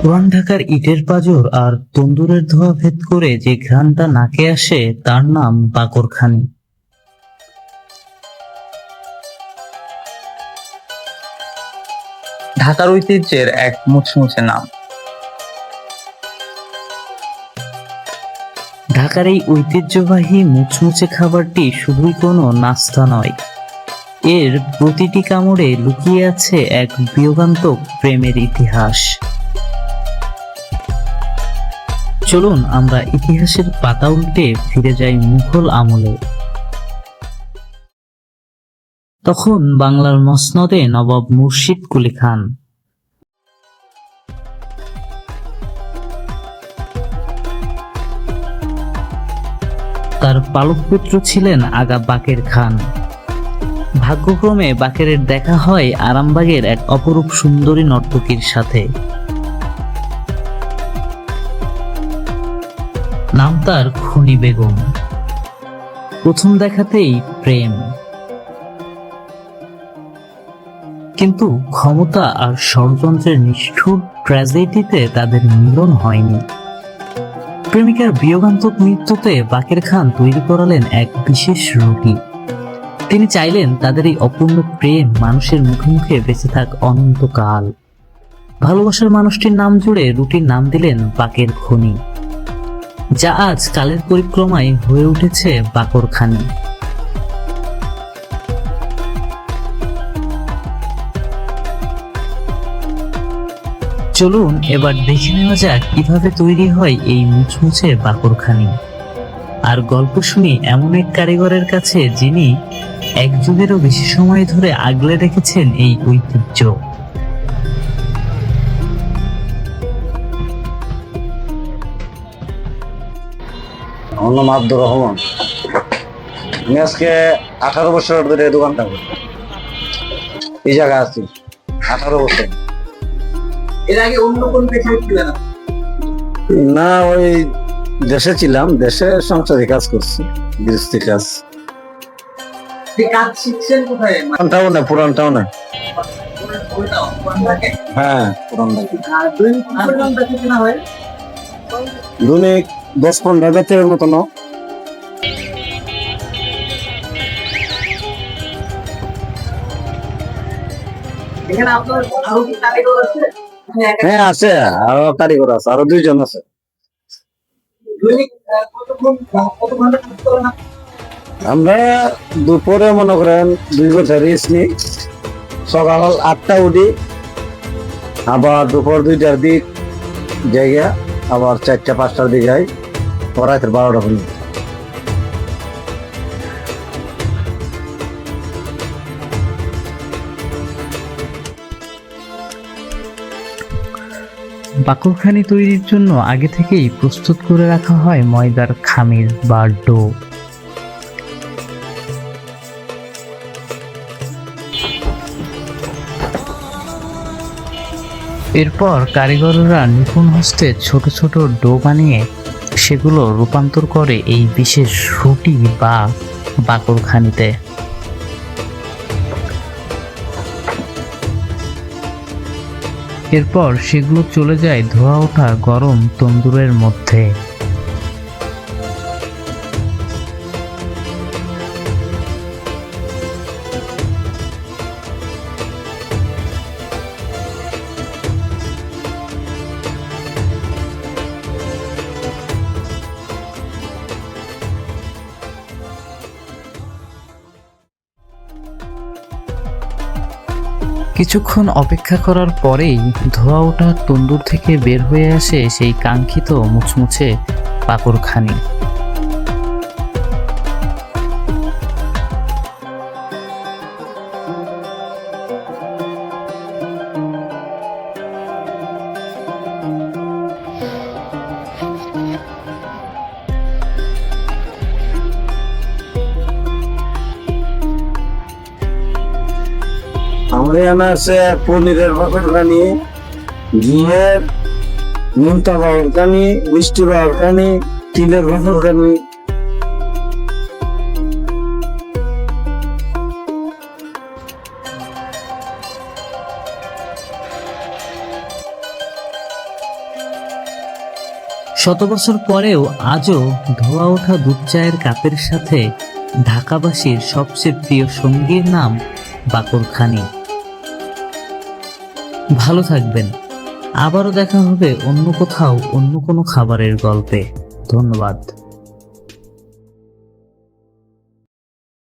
পুরান ঢাকার ইটের পাঁজর আর তন্দুরের ধোঁয়া ভেদ করে যে ঘ্রাণটা নাকে আসে তার নাম বাকরখানি। ঢাকার ঐতিহ্যের এক মুচমুচে নাম। ঢাকার এই ঐতিহ্যবাহী মুচমুচে খাবারটি শুধুই কোনো নাস্তা নয়, এর প্রতিটি কামড়ে লুকিয়ে আছে এক বিয়োগান্তক প্রেমের ইতিহাস। চলুন আমরা ইতিহাসের পাতা উল্টে ফিরে যাই মুঘল আমলে। তখন বাংলার মসনদে নবাব মুর্শিদ কুলি খান। তার পালক পুত্র ছিলেন আগা বাকের খান। ভাগ্যক্রমে বাকেরের দেখা হয় আরামবাগের এক অপরূপ সুন্দরী নর্তকীর সাথে। নাম তার খনি বেগম। প্রথম দেখাতেই প্রেম, কিন্তু ক্ষমতা আর ষড়যন্ত্রের নিষ্ঠুর ট্র্যাজেডিতে তাদের মিলন হয়নি। প্রেমিকার বিয়োগান্তক মৃত্যুতে বাকের খান তৈরি করালেন এক বিশেষ রুটি। তিনি চাইলেন তাদের এই অপূর্ণ প্রেম মানুষের মুখে মুখে বেঁচে থাক অনন্তকাল। ভালোবাসার মানুষটির নাম জুড়ে রুটির নাম দিলেন বাকের খনি, যা আজ কালের পরিক্রমায় হয়ে উঠেছে বাকরখানি। চলুন এবার দেখে নেওয়া যাক কিভাবে তৈরি হয় এই মুচমুচে বাকরখানি। আর গল্প শুনি এমন এক কারিগরের কাছে যিনি এক যুগেরও বেশি সময় ধরে আগলে রেখেছেন এই ঐতিহ্য। আমার নাম আব্দুর রহমান। আমি আজকে 18 বছর ধরে দোকানটা করি, এই জায়গায় আছি 18 বছর। এর আগে অন্য কোন পেশায় ছিলেন? না, ওই দেশে ছিলাম, দেশে সংসারে কাজ করছি, গৃহস্থী কাজ। কাজ শিখছেন কোথায়? পুরান টাউনে। হ্যাঁ, পুরান ঢাকা। দৈনিক 10-15 বেতের মতো না। হ্যাঁ আছে, আরো কারিগর আছে, আরো 2 জন আছে। আমরা দুপুরে মনে করেন 2 ঘন্টা রেস্ট নিই, সকাল 8টা উঠি, আবার দুপুর 2টার দিক জায়গা, আবার 4টা-5টার দিকে যাই, রাতের 12টা পর্যন্ত। বাকরখানি তৈরির জন্য আগে থেকেই প্রস্তুত করে রাখা হয় ময়দার খামির বা ডো। এরপর কারিগররা নিপুণ হস্তে ছোট ছোট ডো বানিয়ে সেগুলো রূপান্তর করে এই বিশেষ রুটি বা বাকরখানিতে। এরপর সেগুলো চলে যায় ধোয়া ওঠা গরম তন্দুরের মধ্যে। কিছুক্ষণ অপেক্ষা করার পরেই ধোয়া ওঠা তন্দুর থেকে বের হয়ে আসে সেই কাঙ্ক্ষিত মুচমুচে বাকরখানি। আমাদের এখানে আছে পনিরের বাকরখানি, ঘিয়ের নিমতা বাকরখানি, মিষ্টি বাকরখানি, তিলের বাকরখানি। শত বছর পরেও আজও ধোয়া ওঠা দুধ চায়ের কাপের সাথে ঢাকাবাসীর সবচেয়ে প্রিয় সঙ্গীর নাম বাকরখানি। ভালো থাকবেন। আবারও দেখা হবে অন্য কোথাও অন্য কোনো খাবারের গল্পে। ধন্যবাদ।